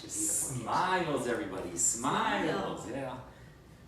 Smiles, everybody. Smiles. Yeah.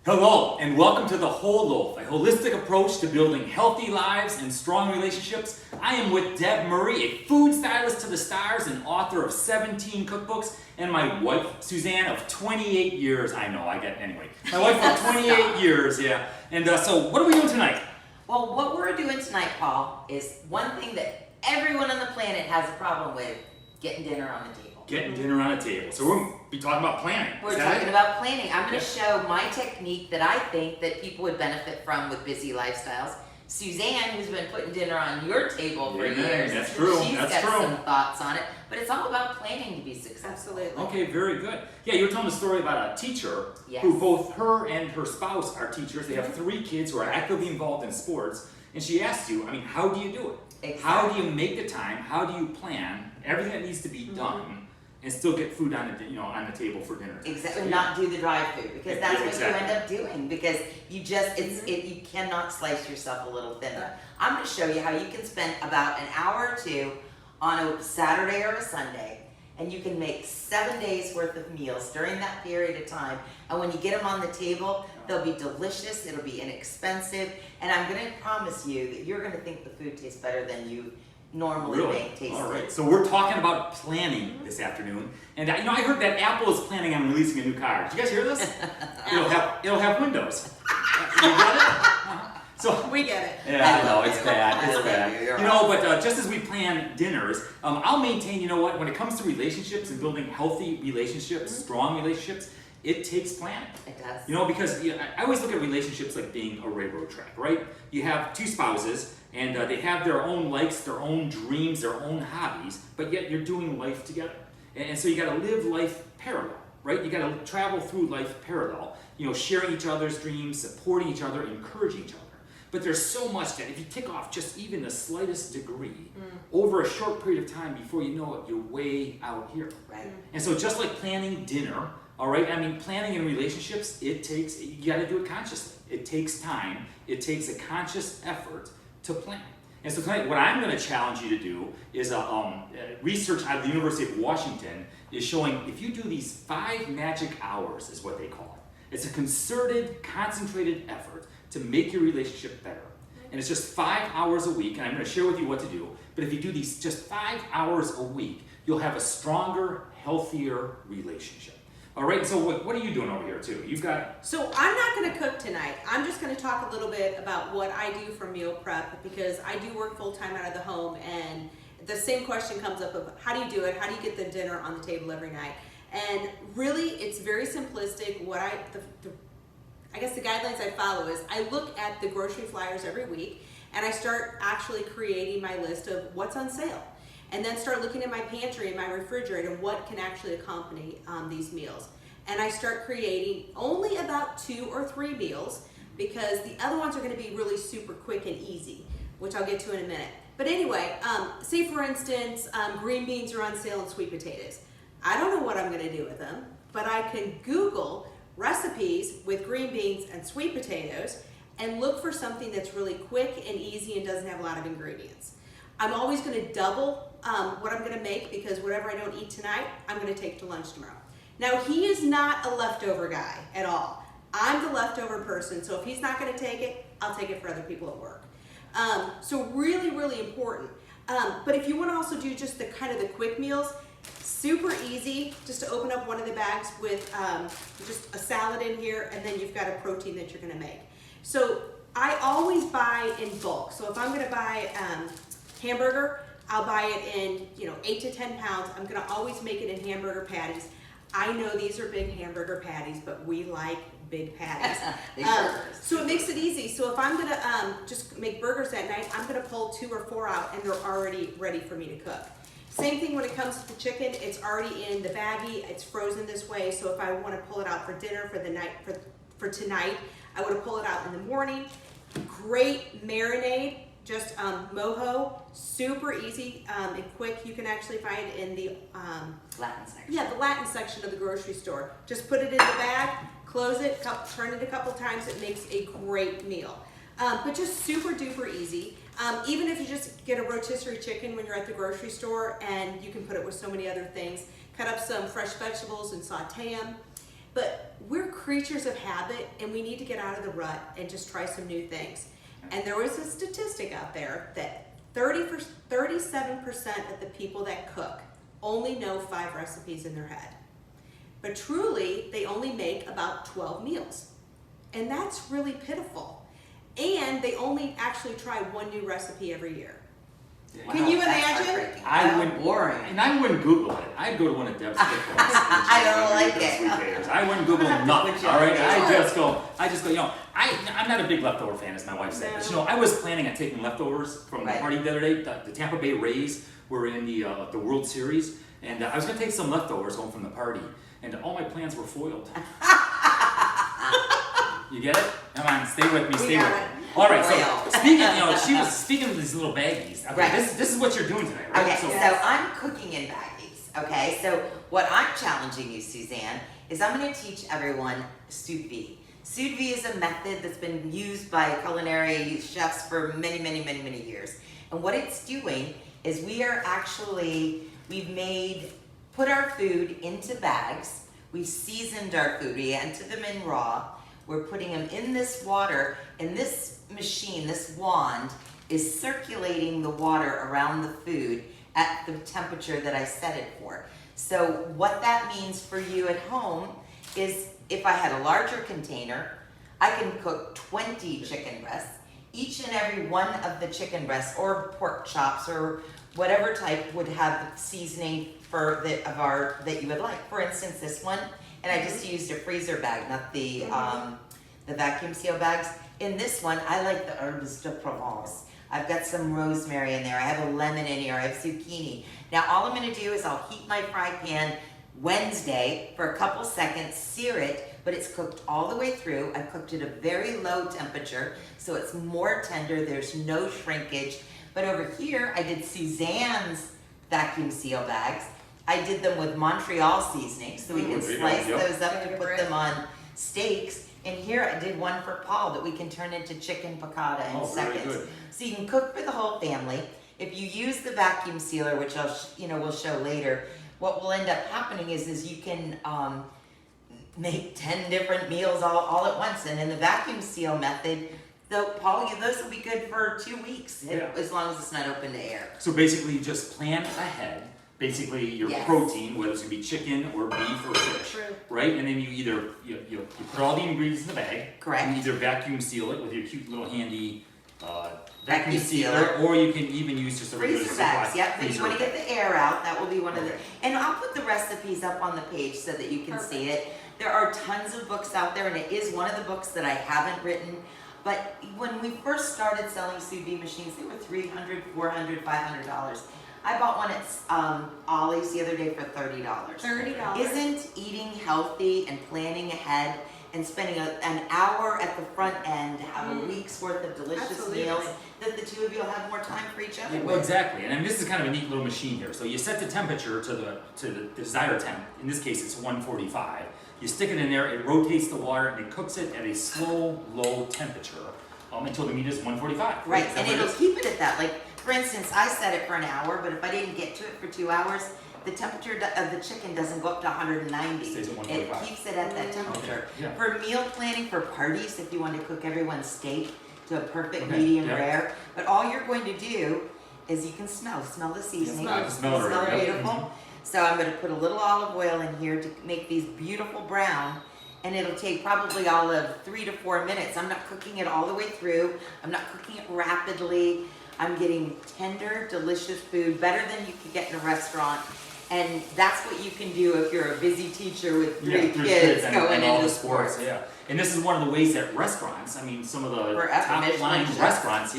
Hello, and welcome to The Whole Loaf, a holistic approach to building healthy lives and strong relationships. I am with Deb Murray, a food stylist to the stars and author of 17 cookbooks, and my wife, Suzanne, of 28 years. I know, anyway. My wife of 28 years, yeah. And so, what are we doing tonight? Well, what we're doing tonight, Paul, is one thing that everyone on the planet has a problem with: getting dinner on the table. Getting dinner on a table. So we're going to be talking about planning. We're talking about planning. I'm going to show my technique that I think that people would benefit from with busy lifestyles. Suzanne, who's been putting dinner on your table for years. That's true. She's got some thoughts on it. But it's all about planning to be successful. Absolutely. Okay, very good. Yeah, you were telling a story about a teacher who both her and her spouse are teachers. They have 3 kids who are actively involved in sports. And she asked you, how do you do it? Exactly. How do you make the time? How do you plan everything that needs to be done and still get food on the on the table for dinner? Exactly. Yeah. Not do the drive-through, because that's what you end up doing, because you just you cannot slice yourself a little thinner. I'm going to show you how you can spend about an hour or 2 on a Saturday or a Sunday, and you can make 7 days worth of meals during that period of time. And when you get them on the table, they'll be delicious, it'll be inexpensive, and I'm going to promise you that you're going to think the food tastes better than you normally make taste. All right, so we're talking about planning this afternoon, and I heard that Apple is planning on releasing a new car. Did you guys hear this? it'll have windows. You got it? So we get it. Yeah, I know, it's bad. It's bad. But just as we plan dinners, I'll maintain. When it comes to relationships and building healthy relationships, strong relationships, it takes planning. It does. Because I always look at relationships like being a railroad track, right? You have 2 spouses, and they have their own likes, their own dreams, their own hobbies, but yet you're doing life together. And so you got to live life parallel, right? You got to travel through life parallel, sharing each other's dreams, supporting each other, encouraging each other. But there's so much that if you tick off just even the slightest degree over a short period of time, before you know it, you're way out here. Right. And so just like planning dinner, all right, planning in relationships, you got to do it consciously. It takes time. It takes a conscious effort to plan. And so tonight, what I'm going to challenge you to do is research out of the University of Washington is showing if you do these 5 magic hours, is what they call it. It's a concerted, concentrated effort to make your relationship better. And it's just 5 hours a week, and I'm going to share with you what to do. But if you do these just 5 hours a week, you'll have a stronger, healthier relationship. All right, so what are you doing over here too? So I'm not going to cook tonight. I'm just going to talk a little bit about what I do for meal prep, because I do work full-time out of the home, and the same question comes up of how do you do it? How do you get the dinner on the table every night? And really, it's very simplistic. I guess the guidelines I follow is I look at the grocery flyers every week, and I start actually creating my list of what's on sale. And then start looking at my pantry and my refrigerator and what can actually accompany these meals. And I start creating only about 2 or 3 meals, because the other ones are going to be really super quick and easy, which I'll get to in a minute. But anyway, say for instance, green beans are on sale and sweet potatoes. I don't know what I'm going to do with them, but I can Google recipes with green beans and sweet potatoes and look for something that's really quick and easy and doesn't have a lot of ingredients. I'm always going to double what I'm going to make, because whatever I don't eat tonight, I'm going to take to lunch tomorrow. Now, he is not a leftover guy at all. I'm the leftover person, so if he's not going to take it, I'll take it for other people at work. So really, really important. But if you want to also do just the quick meals, super easy, just to open up one of the bags with just a salad in here, and then you've got a protein that you're going to make. So I always buy in bulk. So if I'm going to buy hamburger, I'll buy it in 8 to 10 pounds. I'm going to always make it in hamburger patties. I know these are big hamburger patties, but we like big patties. So it makes it easy. So if I'm going to just make burgers that night, I'm going to pull 2 or 4 out, and they're already ready for me to cook. Same thing when it comes to the chicken. It's already in the baggie. It's frozen this way. So if I want to pull it out for dinner for the night for tonight, I would pull it out in the morning. Great marinade. Just mojo, super easy and quick. You can actually find it in the Latin section. Yeah, the Latin section of the grocery store. Just put it in the bag, close it, turn it a couple times. It makes a great meal. But just super duper easy. Even if you just get a rotisserie chicken when you're at the grocery store, and you can put it with so many other things. Cut up some fresh vegetables and saute them. But we're creatures of habit, and we need to get out of the rut and just try some new things. And there was a statistic out there that 37% of the people that cook only know 5 recipes in their head. But truly, they only make about 12 meals. And that's really pitiful. And they only actually try 1 new recipe every year. Yeah. Can you That's imagine? heartbreaking. I wouldn't, boring. and I wouldn't Google it. I'd go to one of Deb's cookbooks. I don't like it. I wouldn't Google nothing. Which All right, is I sure. just go. You know, I'm not a big leftover fan, as my wife said. But you know, I was planning on taking leftovers from the Right. party the other day. The Tampa Bay Rays were in the World Series, and I was going to take some leftovers home from the party, and all my plans were foiled. You get it? Come on, stay with me. We Stay got with it. me. All right. Real. So she was speaking of these little baggies. Okay, Right. this is what you're doing tonight, right? Okay, So, so I'm cooking in baggies. Okay, so what I'm challenging you, Suzanne, is I'm going to teach everyone sous vide. Sous vide is a method that's been used by culinary chefs for many, many, many, many years. And what it's doing is we've put our food into bags. We've seasoned our food. We enter them in raw. We're putting them in this water, and this machine, this wand, is circulating the water around the food at the temperature that I set it for. So what that means for you at home is if I had a larger container, I can cook 20 chicken breasts. Each and every one of the chicken breasts or pork chops or whatever type would have seasoning that you would like. For instance, this one, and I just used a freezer bag, not the vacuum seal bags. In this one, I like the herbes de Provence. I've got some rosemary in there. I have a lemon in here. I have zucchini. Now, all I'm going to do is I'll heat my fry pan Wednesday for a couple seconds, sear it, but it's cooked all the way through. I cooked at a very low temperature, so it's more tender. There's no shrinkage. But over here, I did Suzanne's vacuum seal bags. I did them with Montreal seasoning, so we can slice those up to put them on steaks. And here I did one for Paul that we can turn into chicken piccata in seconds. Good. So you can cook for the whole family. If you use the vacuum sealer, which we'll show later, what will end up happening is you can make 10 different meals all at once. And in the vacuum seal method, though, Paul, those will be good for 2 weeks, as long as it's not open to air. So basically, you just plan ahead. Basically, your protein, whether it's gonna be chicken or beef or fish, right? And then you either you put all the ingredients in the bag. Correct. You either vacuum seal it with your cute little handy vacuum sealer, or you can even use just a regular Freezer bags, yep. But you freezer want to bag. get the air out. That will be one of the. And I'll put the recipes up on the page so that you can see it. There are tons of books out there, and it is one of the books that I haven't written. But when we first started selling sous vide machines, they were $300, $400, $500. I bought one at Ollie's the other day for $30. $30. Isn't eating healthy and planning ahead and spending an hour at the front end to have a week's worth of delicious meals that the two of you will have more time for each other Yeah, with? well, exactly, and this is kind of a neat little machine here. So you set the temperature to the desired temp. In this case, it's 145. You stick it in there, it rotates the water, and it cooks it at a slow, low temperature until the meat is 145. Right, Is that and what it it'll is? keep it at that. Like, for instance, I set it for an hour, but if I didn't get to it for 2 hours, the temperature of the chicken doesn't go up to 190. Stays at It 145. keeps it at that temperature. Okay, yeah. For meal planning, for parties, if you want to cook everyone's steak to a perfect Okay, medium yeah. rare, but all you're going to do is you can smell the seasoning. I can smell it already, yep. beautiful. Mhm. So I'm going to put a little olive oil in here to make these beautiful brown. And it'll take probably all of 3 to 4 minutes. I'm not cooking it all the way through. I'm not cooking it rapidly. I'm getting tender, delicious food, better than you could get in a restaurant. And that's what you can do if you're a busy teacher with three kids and going all into the sports. Yeah, and this is one of the ways that restaurants, I mean, some of the For top Michelin line chefs. restaurants,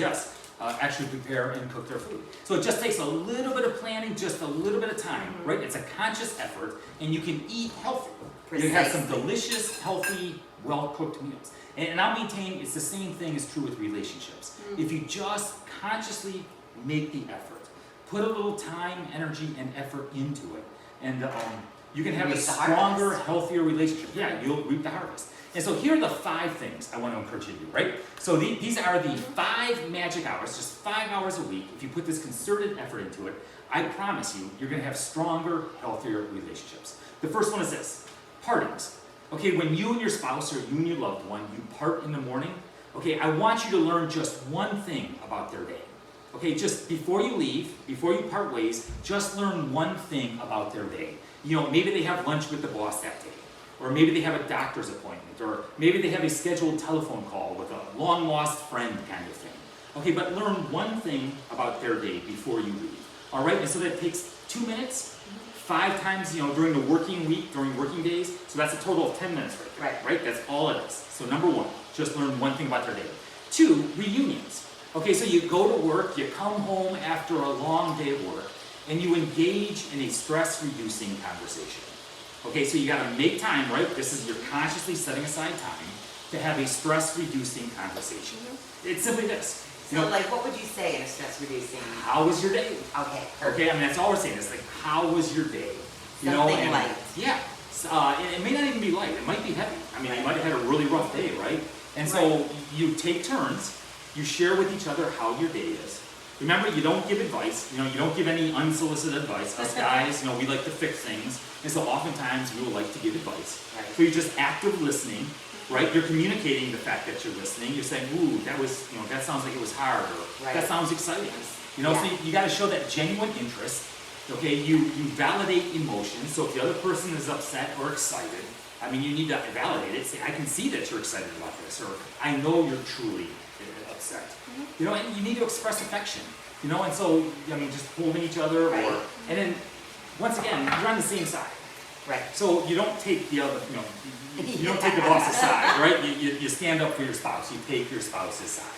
actually prepare and cook their food. So it just takes a little bit of planning, just a little bit of time, right? It's a conscious effort, and you can eat healthy. You have some Precisely. delicious, healthy, well-cooked meals. And I'll maintain it's the same thing is true with relationships. If you just consciously make the effort, put a little time, energy, and effort into it, and you can have a Reap the stronger, harvest. healthier relationship. Yeah, you'll reap the harvest. And so here are the 5 things I want to encourage you to do, right? So these are the 5 magic hours, just 5 hours a week. If you put this concerted effort into it, I promise you, you're going to have stronger, healthier relationships. The first one is this, partings. Okay, when you and your spouse or you and your loved one, you part in the morning, okay, I want you to learn just one thing about their day. Okay, just before you leave, before you part ways, just learn one thing about their day. You know, maybe they have lunch with the boss that day, or maybe they have a doctor's appointment, or maybe they have a scheduled telephone call with a long-lost friend kind of thing. Okay, but learn one thing about their day before you leave. All right, and so that takes 2 minutes, 5 times, you know, during the working week, during working days. So that's a total of 10 minutes right there, right? That's all it is. So number 1, just learn one thing about their day. 2, reunions. Okay, so you go to work, you come home after a long day of work, and you engage in a stress-reducing conversation. Okay, so you gotta make time, right? This is, you're consciously setting aside time to have a stress-reducing conversation. It's simply this. So, like, what would you say in a stress-reducing? How was your day? Okay, perfect. Okay, I mean, that's all we're saying. It's like, how was your day? You know, Something and, light. Yeah. And it may not even be light. It might be heavy. I mean, you might have had a really rough day, right? And so you take turns. You share with each other how your day is. Remember, you don't give advice. You know, you don't give any unsolicited advice. Us guys, you know, we like to fix things. And so oftentimes we will like to give advice. Right. So you're just active listening, right? You're communicating the fact that you're listening. You're saying, ooh, that was, you know, that sounds like it was hard, or Right. that sounds exciting. You know, Yeah. so you got to show that genuine interest. Okay, you validate emotions. So if the other person is upset or excited, I mean, you need to validate it. Say, I can see that you're excited about this, or I know you're truly upset. You know, and you need to express affection. You know, and so, I mean, just holding each other, Right. or, and then, once again, you're on the same side. Right. So you don't take the other, you know, you don't take the boss's side, right? You stand up for your spouse. You take your spouse's side.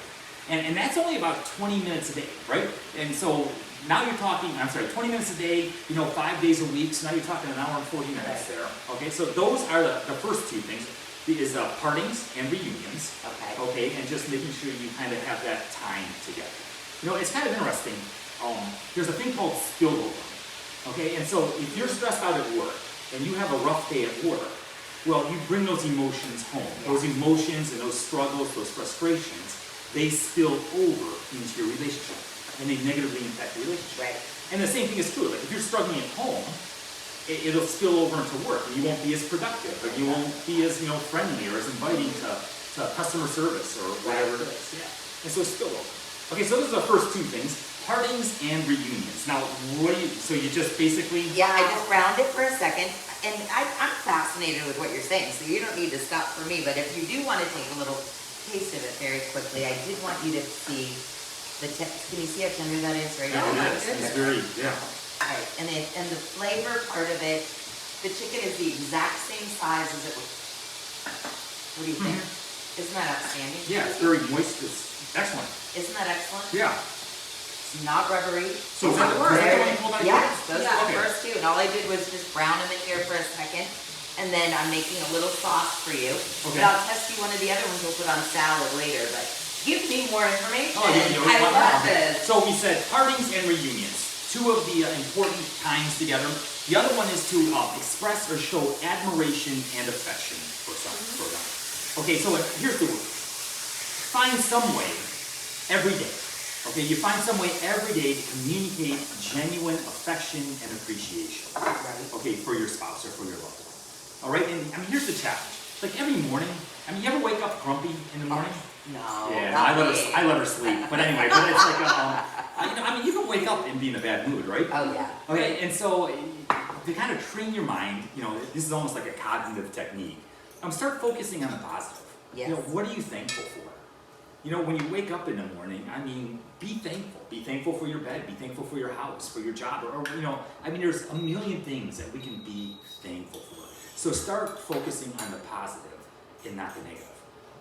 And that's only about 20 minutes a day, right? And so now you're talking, 20 minutes a day, you know, 5 days a week, so now you're talking an hour and 40 minutes there. Okay, so those are the first 2 things, is partings and reunions. Okay, and just making sure you kind of have that time together. You know, it's kind of interesting. There's a thing called spillover. Okay, and so if you're stressed out at work and you have a rough day at work, well, you bring those emotions home. Those emotions and those struggles, those frustrations, they spill over into your relationship, and they negatively impact your relationship. Right. And the same thing is true. Like if you're struggling at home, it'll spill over into work, and you won't be as productive, or you won't be as, you know, friendly or as inviting to customer service or whatever it is. Yeah. And so spillover. Okay, so those are the first 2 things: partings and reunions. Now, what do you? So you just basically? Yeah, I just round it for a second, and I'm fascinated with what you're saying. So you don't need to stop for me, but if you do want to take a little taste of it very quickly, I did want you to see the text. Can you see how tender that is right now? Yeah, it is. It's very, yeah. Right, and the flavor part of it, the chicken is the exact same size as it was. What do you think? Isn't that outstanding? Yeah, it's very moist. It's excellent. Isn't that excellent? Yeah. It's not rubbery. So is that the one you pulled out of Yes, yours? those Yeah. are the first 2, and all I did was just brown them in here for a second, and then I'm making a little sauce for you. Okay. But I'll test you one of the other ones we'll put on salad later, but give me more information. Oh, you always I want love more. this. So we said partings and reunions, 2 of the important times together. The other one is to express or show admiration and affection for them. Okay, so here's the rule. Find some way every day. Okay, you find some way every day to communicate genuine affection and appreciation. Right. Okay, for your spouse or for your loved one. All right, and I mean, here's the challenge. Like every morning, I mean, you ever wake up grumpy in the morning? No, Yeah, not me. I let her sleep. But anyway, but it's like, you know, I mean, you can wake up and be in a bad mood, right? Oh yeah. Okay, and so to kind of train your mind, you know, this is almost like a cognitive technique. Start focusing on the positive. Yes. You know, what are you thankful for? You know, when you wake up in the morning, I mean, be thankful. Be thankful for your bed. Be thankful for your house, for your job, or you know, I mean, there's a million things that we can be thankful for. So start focusing on the positive and not the negative.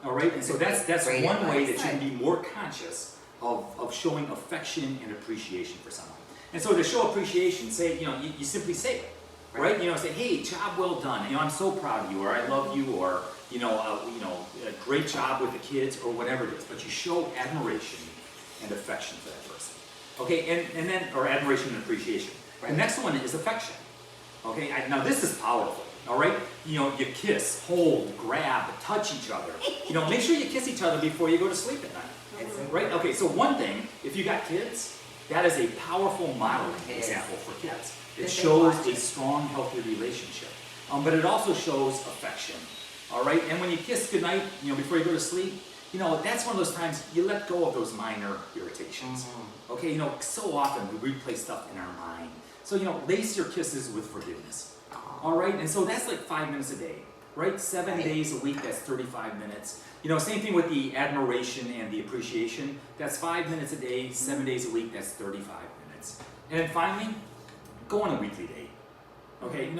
All right, and so that's Great one way advice. that you can be more conscious of showing affection and appreciation for someone. And so to show appreciation, say, you know, you simply say it, right? You know, say, hey, job well done. You know, I'm so proud of you, or I love you, or you know, a great job with the kids, or whatever it is. But you show admiration and affection for that person. Okay, and then, or admiration and appreciation. Right. The next one is affection. Okay, now this is powerful. All right, you kiss, hold, grab, touch each other. Make sure you kiss each other before you go to sleep at night. Right? Okay, so one thing, if you got kids, that is a powerful modeling example for kids. It shows a strong, healthy relationship. But it also shows affection. All right, and when you kiss goodnight, before you go to sleep, that's one of those times you let go of those minor irritations. Okay, so often we replay stuff in our mind. So, lace your kisses with forgiveness. All right, and so that's like 5 minutes a day, right? 7 days a week, that's 35 minutes. Same thing with the admiration and the appreciation. That's 5 minutes a day, 7 days a week, that's 35 minutes. And then finally, go on a weekly date. Okay,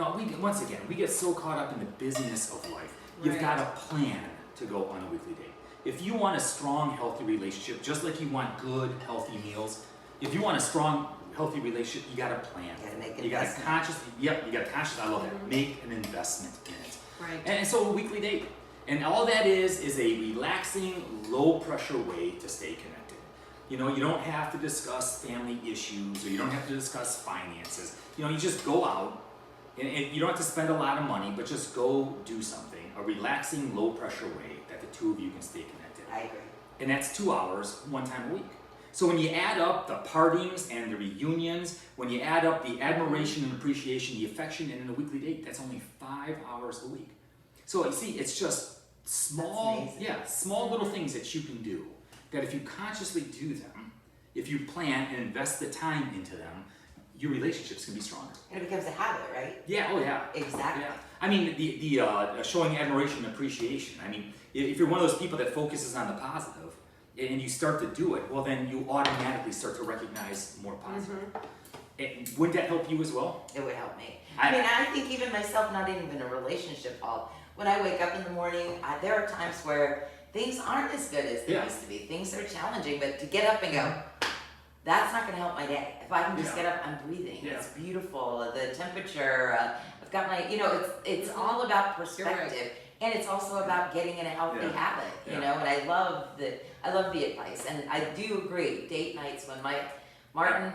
once again, we get so caught up in the busyness of life. You've got to plan to go on a weekly date. If you want a strong, healthy relationship, just like you want good, healthy meals, if you want a strong, healthy relationship, you got to plan. You got to consciously, I love that, make an investment in it. Right. And so a weekly date. And all that is a relaxing, low-pressure way to stay connected. You don't have to discuss family issues, or you don't have to discuss finances. You just go out, and you don't have to spend a lot of money, but just go do something. A relaxing, low-pressure way that the two of you can stay connected. I agree. And that's 2 hours, one time a week. So when you add up the partings and the reunions, when you add up the admiration and appreciation, the affection, and in a weekly date, that's only 5 hours a week. So you see, it's just small little things that you can do, that if you consciously do them, if you plan and invest the time into them, your relationships can be stronger. And it becomes a habit, right? Yeah, oh yeah. Exactly. Yeah. I mean, the showing admiration and appreciation, I mean, if you're one of those people that focuses on the positive, and you start to do it, well then you automatically start to recognize more positive. Wouldn't that help you as well? It would help me. I think even myself, not even in a relationship, Paul, when I wake up in the morning, there are times where things aren't as good as they used to be. Things are challenging, but to get up and go, that's not going to help my day. If I can just get up, I'm breathing. It's beautiful. The temperature, I've got my, it's all about perspective. And it's also about getting in a healthy habit, and I love the advice. And I do agree, date nights when Martin,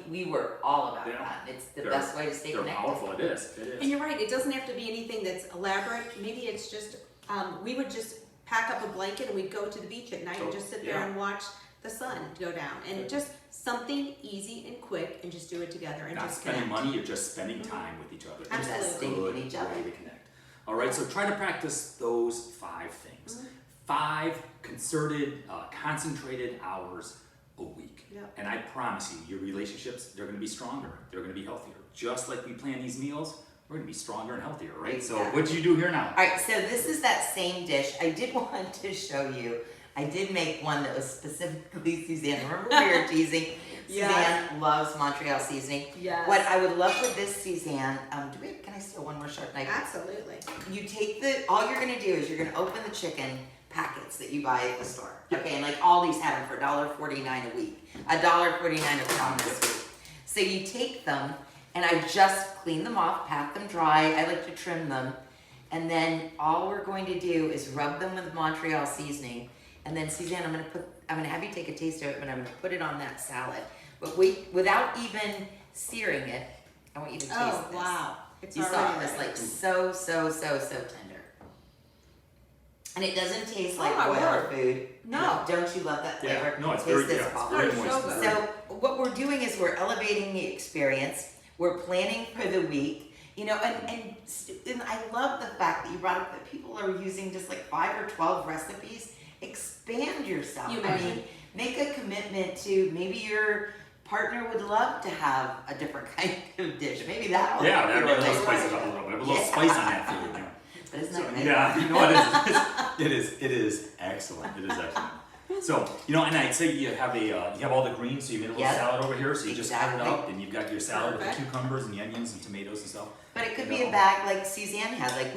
we were all about that. It's the best way to stay connected. They're powerful, it is. And you're right, it doesn't have to be anything that's elaborate. Maybe it's just, we would just pack up a blanket and we'd go to the beach at night and just sit there and watch the sun go down. And just something easy and quick, and just do it together and Not just spending connect. money, you're just spending time with each other. Investing in each other. Way to connect. All right, so try to practice those 5 things. 5 concerted, concentrated hours a week. And I promise you, your relationships, they're going to be stronger. They're going to be healthier. Just like we plan these meals, we're going to be stronger and healthier, right? Exactly. So what do you do here now? All right, so this is that same dish. I did want to show you. I did make one that was specifically Suzanne. Remember we were teasing? Suzanne loves Montreal seasoning. Yes. What I would love with this, Suzanne, can I steal one more sharp knife? Absolutely. You take all you're gonna do is you're gonna open the chicken packets that you buy at the store. Okay, and like all these have them for $1.49 a week. $1.49 a pound this week. So you take them, and I just clean them off, pat them dry. I like to trim them. And then all we're going to do is rub them with Montreal seasoning. And then Suzanne, I'm gonna have you take a taste of it, but I'm gonna put it on that salad. But without even searing it, I want you to taste this. Oh, wow. It's You saw it was like so tender. And it doesn't taste like boiled food. No. Don't you love that flavor? No, it's Taste very, this, Paul. very so moist. good. So what we're doing is we're elevating the experience. We're planning for the week. And I love the fact that you brought up that people are using just like 5 or 12 recipes. Expand yourself. Make a commitment to maybe your partner would love to have a different kind of dish. Maybe that will that'll spice it up a little bit. A little spice on that food. But isn't that So, yeah, it is excellent. It is excellent. So, and I'd say you have all the greens, so you made a little salad over here, so you just cut it up, and you've got your salad with the cucumbers and the onions and tomatoes and stuff. But it could be a bag like Suzanne had. Like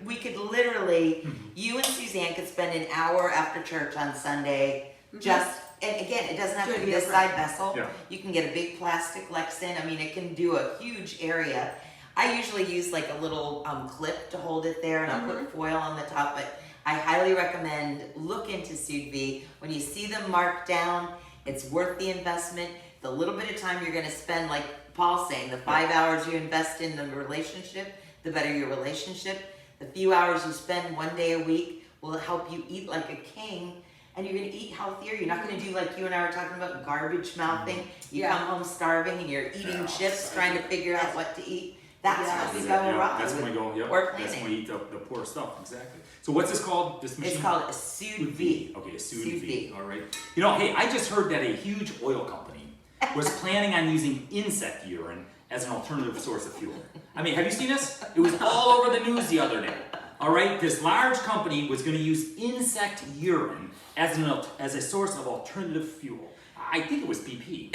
we could literally, you and Suzanne could spend an hour after church on Sunday and again, it doesn't have to be a side vessel. Yeah. You can get a big plastic Lexan. It can do a huge area. I usually use like a little clip to hold it there, and I'll put foil on the top, but I highly recommend look into sous vide. When you see them marked down, it's worth the investment. The little bit of time you're going to spend, like Paul's saying, the 5 hours you invest in the relationship, the better your relationship. The few hours you spend one day a week will help you eat like a king, and you're gonna eat healthier. You're not gonna do like you and I were talking about, garbage mouthing. You Yeah. come home starving and you're eating Yeah, chips, sorry. trying to figure out what to eat. That's Yes. how we That's go it, yeah. awry. That's when we go, yep. Or That's when planning. we eat the poor stuff, exactly. So what's this called, this machine? It's called a sous vide. Okay, a sous Sous vide, vide. all right. You know, hey, I just heard that a huge oil company was planning on using insect urine as an alternative source of fuel. I mean, have you seen this? It was all over the news the other day. All right, this large company was going to use insect urine as a source of alternative fuel. I think it was BP.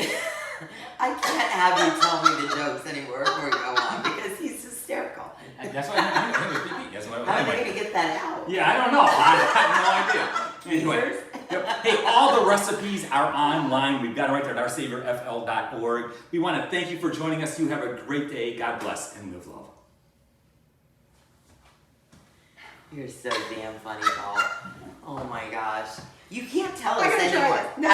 I can't have you tell me the jokes anymore before we go on because he's hysterical. That's what I think it was BP. That's what I How are they anyway. going to get that out? Yeah, I don't know. I have no idea. Anyway, yep. Hey, all the recipes are online. We've got it right there at oursaviorfl.org. We want to thank you for joining us. You have a great day. God bless and live love. You're so damn funny, Paul. Oh my gosh. You can't tell I'm us gonna try anymore. it. No.